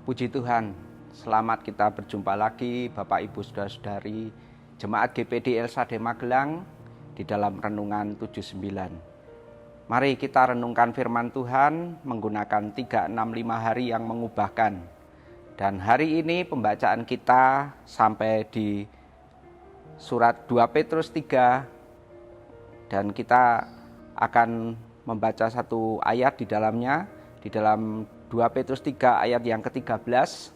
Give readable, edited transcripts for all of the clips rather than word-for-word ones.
Puji Tuhan, selamat kita berjumpa lagi Bapak Ibu Saudara-saudari Jemaat GPD Elsade Magelang di dalam Renungan 79. Mari kita renungkan firman Tuhan menggunakan 365 hari yang mengubahkan. Dan hari ini pembacaan kita sampai di surat 2 Petrus 3 dan kita akan membaca satu ayat di dalamnya, di dalam 2 Petrus 3 ayat yang ke-13.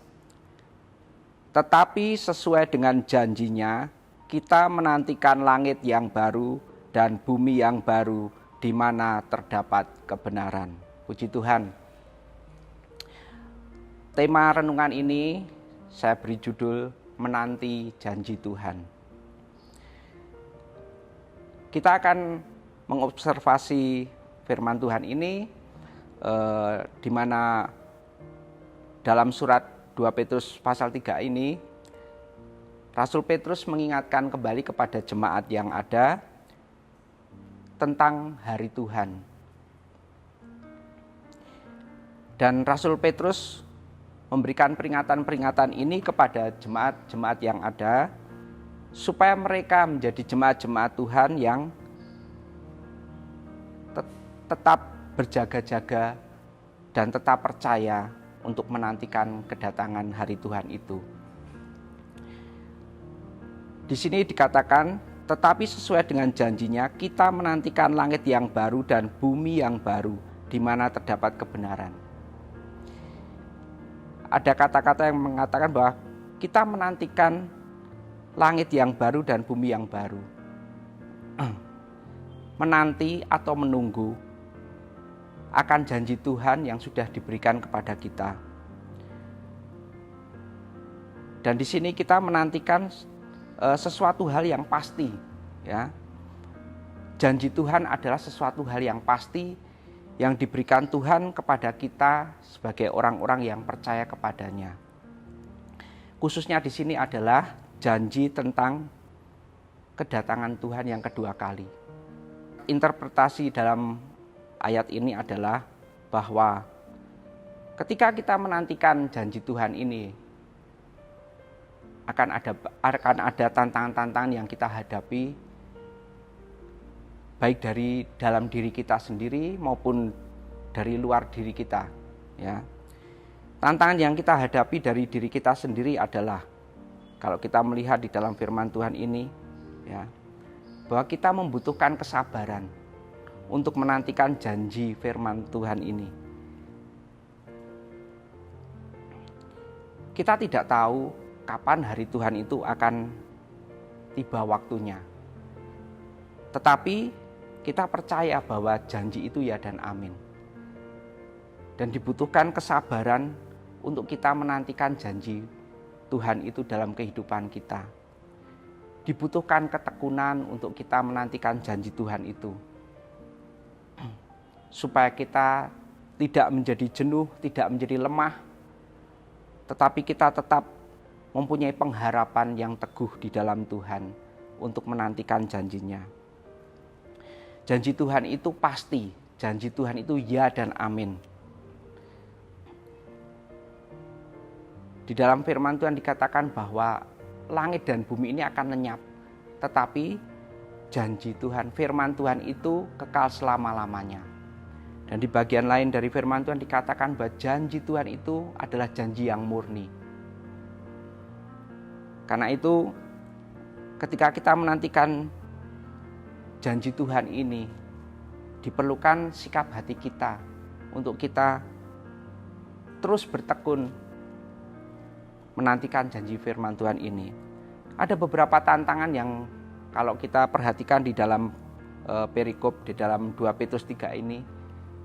Tetapi sesuai dengan janjinya, kita menantikan langit yang baru dan bumi yang baru di mana terdapat kebenaran. Puji Tuhan. Tema renungan ini saya beri judul Menanti Janji Tuhan. Kita akan mengobservasi firman Tuhan ini di mana dalam surat 2 Petrus pasal 3 ini Rasul Petrus mengingatkan kembali kepada jemaat yang ada tentang hari Tuhan. Dan Rasul Petrus memberikan peringatan-peringatan ini kepada jemaat-jemaat yang ada supaya mereka menjadi jemaat-jemaat Tuhan yang tetap berjaga-jaga dan tetap percaya untuk menantikan kedatangan hari Tuhan itu. Di sini dikatakan, tetapi sesuai dengan janjinya kita menantikan langit yang baru dan bumi yang baru di mana terdapat kebenaran. Ada kata-kata yang mengatakan bahwa kita menantikan langit yang baru dan bumi yang baru. Menanti atau menunggu akan janji Tuhan yang sudah diberikan kepada kita. Dan di sini kita menantikan sesuatu hal yang pasti, ya. Janji Tuhan adalah sesuatu hal yang pasti yang diberikan Tuhan kepada kita sebagai orang-orang yang percaya kepadanya. Khususnya di sini adalah janji tentang kedatangan Tuhan yang kedua kali. Interpretasi dalam ayat ini adalah bahwa ketika kita menantikan janji Tuhan ini akan ada tantangan-tantangan yang kita hadapi baik dari dalam diri kita sendiri maupun dari luar diri kita, ya. Tantangan yang kita hadapi dari diri kita sendiri adalah kalau kita melihat di dalam firman Tuhan ini, ya, bahwa kita membutuhkan kesabaran untuk menantikan janji firman Tuhan ini. Kita tidak tahu kapan hari Tuhan itu akan tiba waktunya. Tetapi kita percaya bahwa janji itu ya dan amin. Dan dibutuhkan kesabaran untuk kita menantikan janji Tuhan itu dalam kehidupan kita. Dibutuhkan ketekunan untuk kita menantikan janji Tuhan itu. Supaya kita tidak menjadi jenuh, tidak menjadi lemah, tetapi kita tetap mempunyai pengharapan yang teguh di dalam Tuhan untuk menantikan janjinya. Janji Tuhan itu pasti, janji Tuhan itu ya dan amin. Di dalam firman Tuhan dikatakan bahwa langit dan bumi ini akan lenyap, tetapi janji Tuhan, firman Tuhan itu kekal selama-lamanya. Dan di bagian lain dari firman Tuhan dikatakan bahwa janji Tuhan itu adalah janji yang murni. Karena itu ketika kita menantikan janji Tuhan ini, diperlukan sikap hati kita untuk kita terus bertekun menantikan janji firman Tuhan ini. Ada beberapa tantangan yang kalau kita perhatikan di dalam perikop di dalam 2 Petrus 3 ini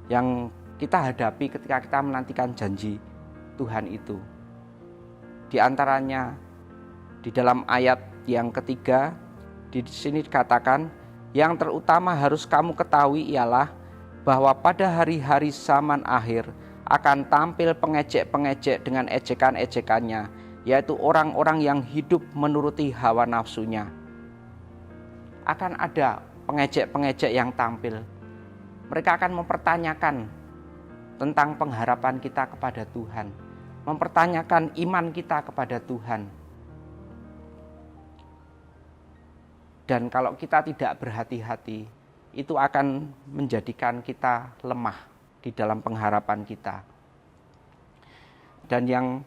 yang kita hadapi ketika kita menantikan janji Tuhan itu. Di antaranya di dalam ayat yang ketiga, di sini dikatakan, yang terutama harus kamu ketahui ialah bahwa pada hari-hari zaman akhir akan tampil pengejek-pengejek dengan ejekan-ejekannya, yaitu orang-orang yang hidup menuruti hawa nafsunya. Akan ada pengejek-pengejek yang tampil. Mereka akan mempertanyakan tentang pengharapan kita kepada Tuhan. mempertanyakan iman kita kepada Tuhan. Dan kalau kita tidak berhati-hati, itu akan menjadikan kita lemah di dalam pengharapan kita. Dan yang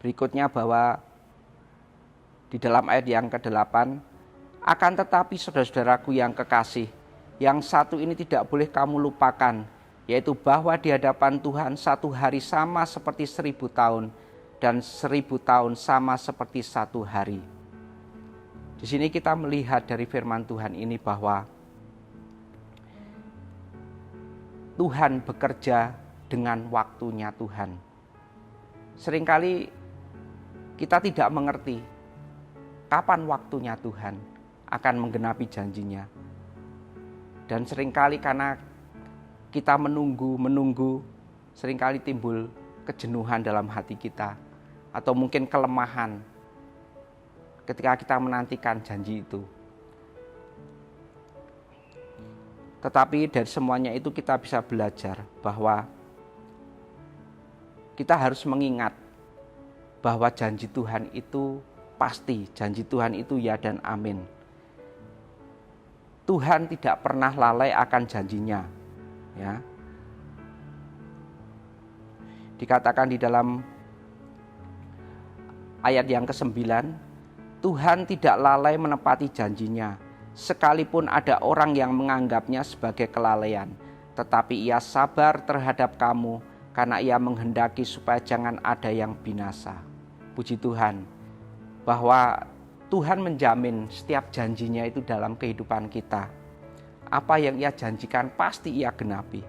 berikutnya bahwa di dalam ayat yang ke-8, akan tetapi saudara-saudaraku yang kekasih, yang satu ini tidak boleh kamu lupakan, yaitu bahwa di hadapan Tuhan satu hari sama seperti 1000 tahun, dan 1000 tahun sama seperti satu hari. Di sini kita melihat dari firman Tuhan ini bahwa Tuhan bekerja dengan waktunya Tuhan. Seringkali kita tidak mengerti kapan waktunya Tuhan akan menggenapi janjinya. Dan seringkali karena kita menunggu, seringkali timbul kejenuhan dalam hati kita, atau mungkin kelemahan ketika kita menantikan janji itu. Tetapi dari semuanya itu kita bisa belajar bahwa kita harus mengingat bahwa janji Tuhan itu pasti, janji Tuhan itu ya dan amin. Tuhan tidak pernah lalai akan janjinya, ya. Dikatakan di dalam ayat yang ke-9, Tuhan tidak lalai menepati janjinya, sekalipun ada orang yang menganggapnya sebagai kelalaian, tetapi Ia sabar terhadap kamu karena Ia menghendaki supaya jangan ada yang binasa. Puji Tuhan, bahwa Tuhan menjamin setiap janjinya itu dalam kehidupan kita. Apa yang Ia janjikan pasti Ia genapi.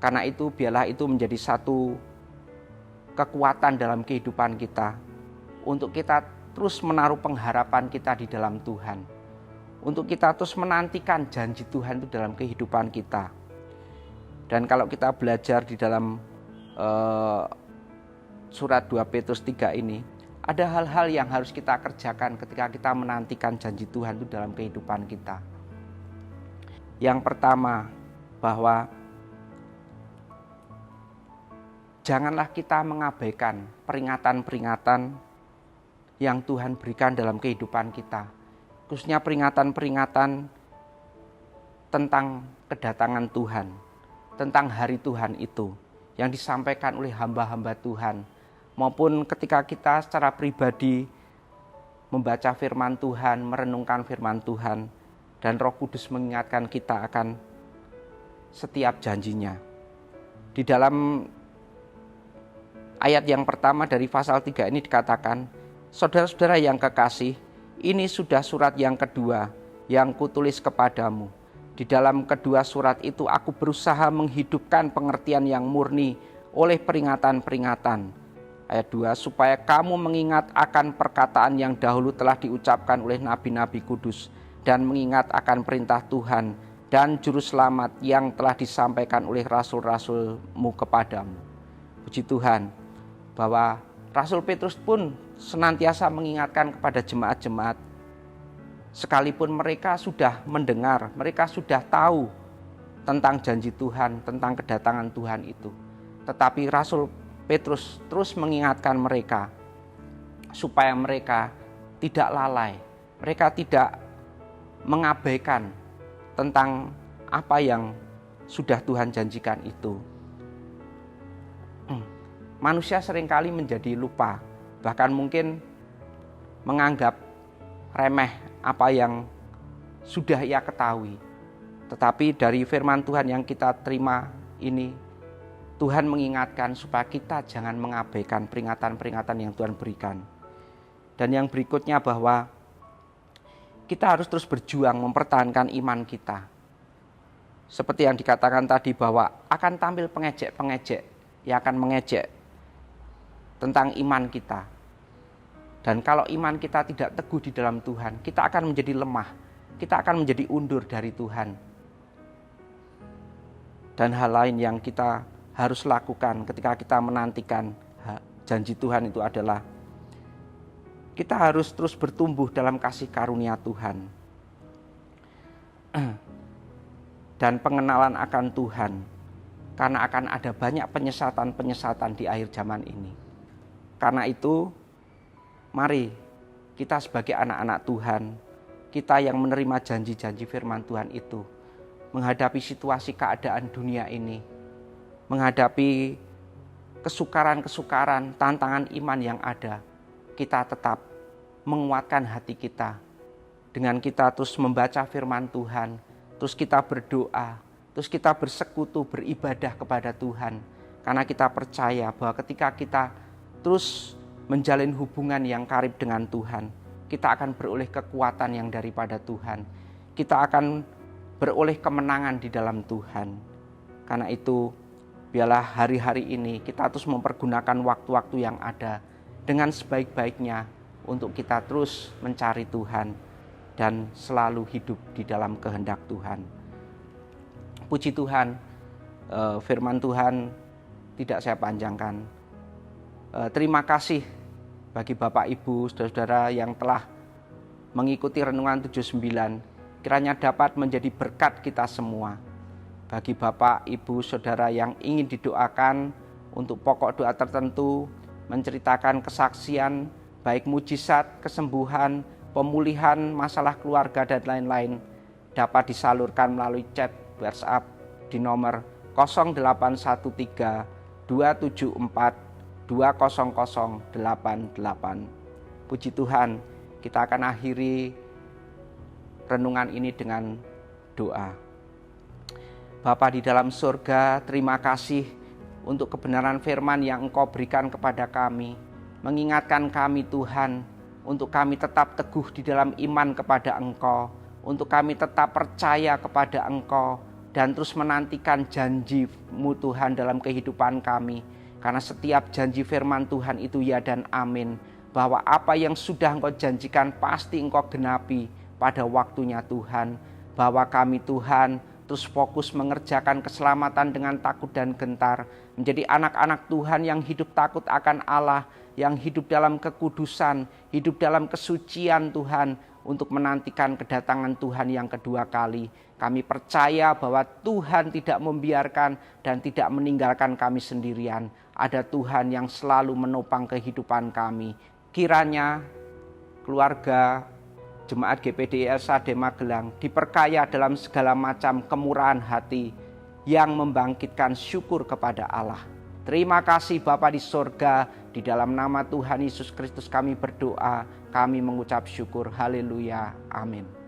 Karena itu biarlah itu menjadi satu kekuatan dalam kehidupan kita, untuk kita terus menaruh pengharapan kita di dalam Tuhan, untuk kita terus menantikan janji Tuhan itu dalam kehidupan kita. Dan kalau kita belajar di dalam surat 2 Petrus 3 ini, ada hal-hal yang harus kita kerjakan ketika kita menantikan janji Tuhan itu dalam kehidupan kita. Yang pertama, bahwa janganlah kita mengabaikan peringatan-peringatan yang Tuhan berikan dalam kehidupan kita, khususnya peringatan-peringatan tentang kedatangan Tuhan, tentang hari Tuhan itu yang disampaikan oleh hamba-hamba Tuhan, maupun ketika kita secara pribadi membaca firman Tuhan, merenungkan firman Tuhan, dan Roh Kudus mengingatkan kita akan setiap janjinya. Di dalam ayat yang pertama dari pasal 3 ini dikatakan, saudara-saudara yang kekasih, ini sudah surat yang kedua yang kutulis kepadamu. Di dalam kedua surat itu aku berusaha menghidupkan pengertian yang murni oleh peringatan-peringatan. Ayat 2, supaya kamu mengingat akan perkataan yang dahulu telah diucapkan oleh nabi-nabi kudus, dan mengingat akan perintah Tuhan dan juru selamat yang telah disampaikan oleh rasul-rasulmu kepadamu. Puji Tuhan, bahwa Rasul Petrus pun senantiasa mengingatkan kepada jemaat-jemaat, sekalipun mereka sudah mendengar, mereka sudah tahu tentang janji Tuhan, tentang kedatangan Tuhan itu. Tetapi Rasul Petrus terus mengingatkan mereka supaya mereka tidak lalai, mereka tidak mengabaikan tentang apa yang sudah Tuhan janjikan itu. Manusia seringkali menjadi lupa, bahkan mungkin menganggap remeh apa yang sudah ia ketahui. Tetapi dari firman Tuhan yang kita terima ini, Tuhan mengingatkan supaya kita jangan mengabaikan peringatan-peringatan yang Tuhan berikan. Dan yang berikutnya bahwa kita harus terus berjuang mempertahankan iman kita. Seperti yang dikatakan tadi bahwa akan tampil pengejek-pengejek yang akan mengejek tentang iman kita. Dan kalau iman kita tidak teguh di dalam Tuhan, kita akan menjadi lemah, kita akan menjadi undur dari Tuhan. Dan hal lain yang kita harus lakukan ketika kita menantikan janji Tuhan itu adalah kita harus terus bertumbuh dalam kasih karunia Tuhan dan pengenalan akan Tuhan. karena akan ada banyak penyesatan-penyesatan di akhir zaman ini. Karena itu, mari kita sebagai anak-anak Tuhan, kita yang menerima janji-janji firman Tuhan itu, menghadapi situasi keadaan dunia ini, menghadapi kesukaran-kesukaran, tantangan iman yang ada, kita tetap menguatkan hati kita dengan kita terus membaca firman Tuhan, terus kita berdoa, terus kita bersekutu, beribadah kepada Tuhan. Karena kita percaya bahwa ketika kita terus menjalin hubungan yang karib dengan Tuhan, kita akan beroleh kekuatan yang daripada Tuhan. Kita akan beroleh kemenangan di dalam Tuhan. Karena itu, biarlah hari-hari ini kita terus mempergunakan waktu-waktu yang ada dengan sebaik-baiknya untuk kita terus mencari Tuhan dan selalu hidup di dalam kehendak Tuhan. Puji Tuhan, firman Tuhan tidak saya panjangkan. Terima kasih bagi Bapak, Ibu, Saudara-saudara yang telah mengikuti Renungan 79. Kiranya dapat menjadi berkat kita semua. Bagi Bapak, Ibu, Saudara yang ingin didoakan untuk pokok doa tertentu, menceritakan kesaksian, baik mujizat, kesembuhan, pemulihan, masalah keluarga, dan lain-lain, dapat disalurkan melalui chat WhatsApp di nomor 0813 274 20088. Puji Tuhan, kita akan akhiri renungan ini dengan doa. Bapa di dalam surga, terima kasih untuk kebenaran firman yang Engkau berikan kepada kami, mengingatkan kami Tuhan, untuk kami tetap teguh di dalam iman kepada Engkau, untuk kami tetap percaya kepada Engkau, dan terus menantikan janji-Mu Tuhan dalam kehidupan kami. Karena setiap janji firman Tuhan itu ya dan amin, bahwa apa yang sudah Engkau janjikan pasti Engkau genapi pada waktunya Tuhan. Bahwa kami Tuhan terus fokus mengerjakan keselamatan dengan takut dan gentar, menjadi anak-anak Tuhan yang hidup takut akan Allah, yang hidup dalam kekudusan, hidup dalam kesucian Tuhan, untuk menantikan kedatangan Tuhan yang kedua kali. Kami percaya bahwa Tuhan tidak membiarkan dan tidak meninggalkan kami sendirian. Ada Tuhan yang selalu menopang kehidupan kami. Kiranya keluarga Jemaat GPDI LSAD Magelang diperkaya dalam segala macam kemurahan hati yang membangkitkan syukur kepada Allah. Terima kasih Bapa di sorga, di dalam nama Tuhan Yesus Kristus kami berdoa, kami mengucap syukur. Haleluya, amin.